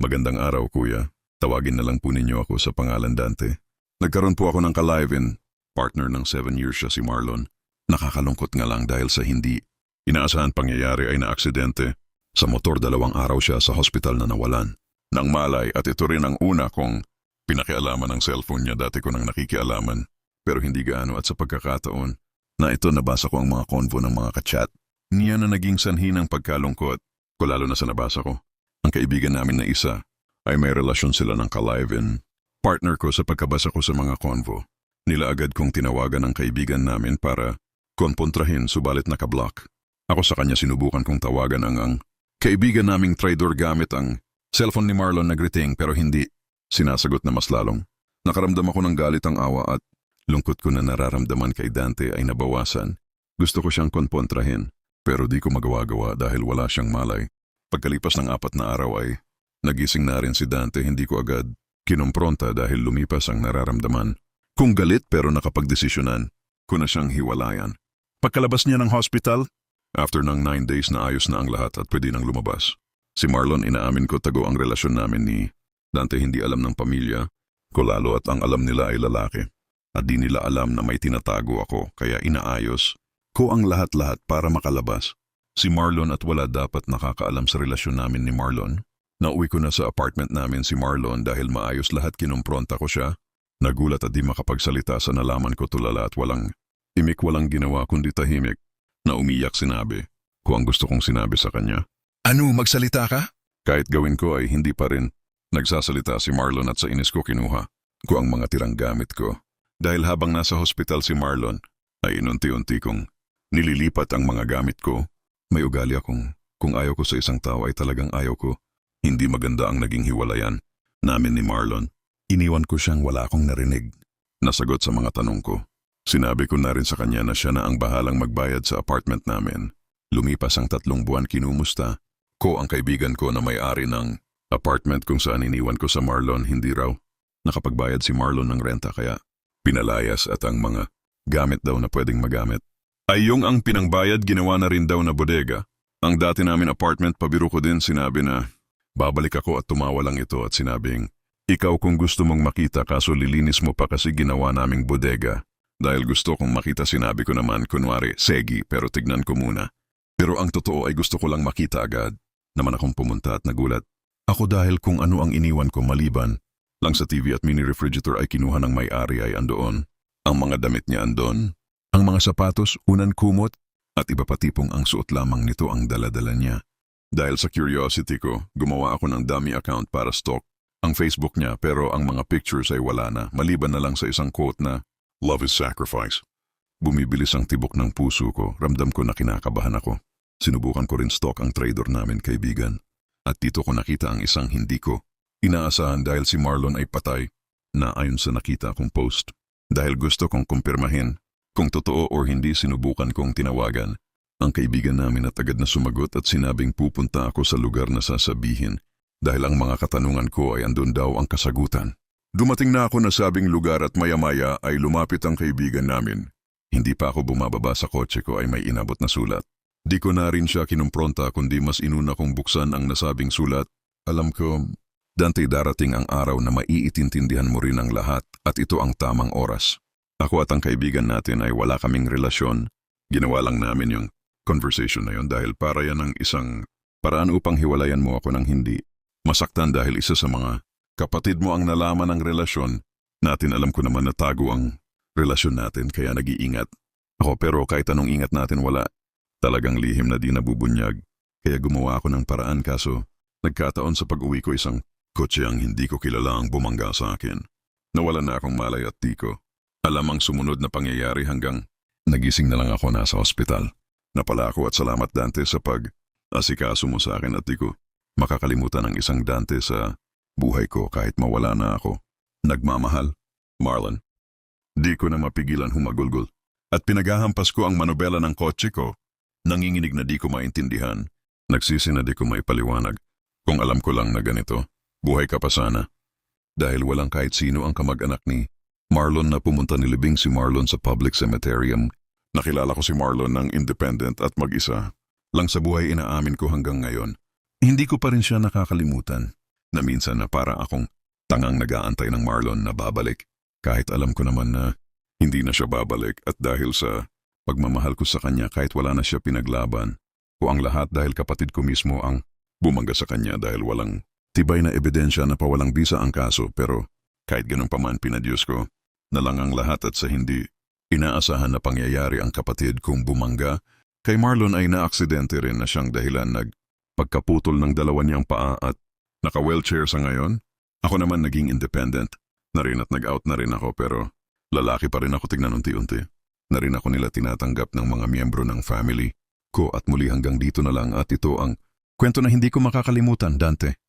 Magandang araw, kuya. Tawagin na lang po ninyo ako sa pangalan Dante. Nagkaroon po ako ng ka-live-in. Partner ng 7 years siya si Marlon. Nakakalungkot nga lang dahil sa hindi inaasahan pangyayari ay naaksidente. Sa motor 2 araw siya sa hospital na nawalan. Nang malay at ito rin ang una kong pinakialaman ng cellphone niya, dati ko nang nakikialaman. Pero hindi gaano at sa pagkakataon na ito nabasa ko ang mga convo ng mga kachat. Niya na naging sanhi ng pagkalungkot ko lalo na sa nabasa ko. Ang kaibigan namin na isa ay may relasyon sila ng ka-live-in. Partner ko sa pagkabasa ko sa mga convo. Nila agad kong tinawagan ang kaibigan namin para konpontrahin subalit nakablock. Ako sa kanya sinubukan kong tawagan ang kaibigan naming traidor gamit ang cellphone ni Marlon na greeting pero hindi. Sinasagot na mas lalong. Nakaramdam ako ng galit ang awa at lungkot ko na nararamdaman kay Dante ay nabawasan. Gusto ko siyang konpontrahin pero di ko magawa-gawa dahil wala siyang malay. Pagkalipas ng 4 na araw ay nagising na rin si Dante, hindi ko agad kinumpronta dahil lumipas ang nararamdaman. Kung galit pero nakapagdesisyonan ko na siyang hiwalayan. Pagkalabas niya ng hospital, after ng 9 days na ayos na ang lahat at pwede nang lumabas. Si Marlon inaamin ko tago ang relasyon namin ni Dante, hindi alam ng pamilya ko lalo at ang alam nila ay lalaki. At di nila alam na may tinatago ako kaya inaayos ko ang lahat-lahat para makalabas. Si Marlon at wala dapat nakakaalam sa relasyon namin ni Marlon. Nauwi ko na sa apartment namin si Marlon dahil maayos lahat, kinumpronta ko siya. Nagulat at di makapagsalita sa nalaman ko tulala at walang ginawa kundi tahimik. Na umiyak sinabi ko ang gusto kong sinabi sa kanya. Ano, magsalita ka? Kahit gawin ko ay hindi pa rin nagsasalita si Marlon at sa inis ko kinuha ko ang mga tirang gamit ko. Dahil habang nasa hospital si Marlon ay inunti-unti kong nililipat ang mga gamit ko. May ugali akong kung ayaw ko sa isang tao ay talagang ayaw ko. Hindi maganda ang naging hiwalayan namin ni Marlon. Iniwan ko siyang wala akong narinig. Nasagot sa mga tanong ko. Sinabi ko na rin sa kanya na siya na ang bahalang magbayad sa apartment namin. Lumipas ang 3 buwan, kinumusta ko ang kaibigan ko na may-ari ng apartment kung saan iniwan ko sa Marlon. Hindi raw nakapagbayad si Marlon ng renta kaya pinalayas at ang mga gamit daw na pwedeng magamit ay yung ang pinangbayad ginawa na rin daw na bodega. Ang dati namin apartment, pabiro ko din, sinabi na babalik ako at tumawa lang ito at sinabing, ikaw kung gusto mong makita kaso lilinis mo pa kasi ginawa naming bodega. Dahil gusto kong makita sinabi ko naman kunwari, segi pero tignan ko muna. Pero ang totoo ay gusto ko lang makita agad. Naman akong pumunta at nagulat. Ako dahil kung ano ang iniwan ko maliban lang sa TV at mini refrigerator ay kinuha ng may-ari ay andoon. Ang mga damit niya andon. Ang mga sapatos, unan kumot, at iba pa tipong ang suot lamang nito ang daladala niya. Dahil sa curiosity ko, gumawa ako ng dummy account para stalk ang Facebook niya pero ang mga pictures ay wala na, maliban na lang sa isang quote na, "Love is sacrifice." Bumibilis ang tibok ng puso ko, ramdam ko na kinakabahan ako. Sinubukan ko rin stalk ang trader namin kaibigan. At dito ko nakita ang isang hindi ko inaasahan dahil si Marlon ay patay na ayon sa nakita kong post. Dahil gusto kong kumpirmahin kung totoo o hindi, sinubukan kong tinawagan ang kaibigan namin at agad na sumagot at sinabing pupunta ako sa lugar na sasabihin dahil ang mga katanungan ko ay andun daw ang kasagutan. Dumating na ako na sabing lugar at maya-maya ay lumapit ang kaibigan namin. Hindi pa ako bumababa sa kotse ko ay may inabot na sulat. Di ko na rin siya kinumpronta kundi mas inuna kong buksan ang nasabing sulat. Alam ko, Dante, darating ang araw na maiitintindihan mo rin ang lahat at ito ang tamang oras. Ako at ang kaibigan natin ay wala kaming relasyon. Ginawa lang namin yung conversation na yun dahil para yan ang isang paraan upang hiwalayan mo ako ng hindi masaktan dahil isa sa mga kapatid mo ang nalaman ng relasyon natin. Alam ko naman na tago ang relasyon natin kaya nag-iingat ako pero kahit anong ingat natin wala. Talagang lihim na di nabubunyag kaya gumawa ako ng paraan kaso nagkataon sa pag-uwi ko isang kotse ang hindi ko kilala ang bumangga sa akin. Nawalan na akong malay at di ko alam ang sumunod na pangyayari hanggang nagising na lang ako nasa hospital. Napala ako at salamat Dante sa pag-asikaso mo sa akin at di ko makakalimutan ang isang Dante sa buhay ko kahit mawala na ako. Nagmamahal, Marlon. Di ko na mapigilan humagulgol. At pinaghahampas ko ang manobela ng kotse ko. Nanginginig na di ko maintindihan. Nagsisi na di ko maipaliwanag. Kung alam ko lang na ganito, buhay ka pa sana. Dahil walang kahit sino ang kamag-anak ni Marlon na pumunta, nilibing si Marlon sa public cemetery. Nakilala ko si Marlon ng independent at mag-isa. Lang sa buhay inaamin ko hanggang ngayon. Hindi ko pa rin siya nakakalimutan. na minsan na para akong tangang nag-aantay ng Marlon na babalik. Kahit alam ko naman na hindi na siya babalik at dahil sa pagmamahal ko sa kanya kahit wala na siya pinaglaban o ang lahat dahil kapatid ko mismo ang bumangga sa kanya dahil walang tibay na ebidensya na pawalang bisa ang kaso pero kahit ganun pa man pinadyos ko na lang ang lahat at sa hindi inaasahan na pangyayari ang kapatid kong bumangga kay Marlon ay naaksidente rin na siyang dahilan pagkaputol ng dalawa niyang paa at naka-wheelchair sa ngayon. Ako naman naging independent na rin at nag-out na rin ako pero lalaki pa rin ako tignan unti-unti. Na rin ako nila tinatanggap ng mga miyembro ng family ko at muli hanggang dito na lang at ito ang kwento na hindi ko makakalimutan, Dante.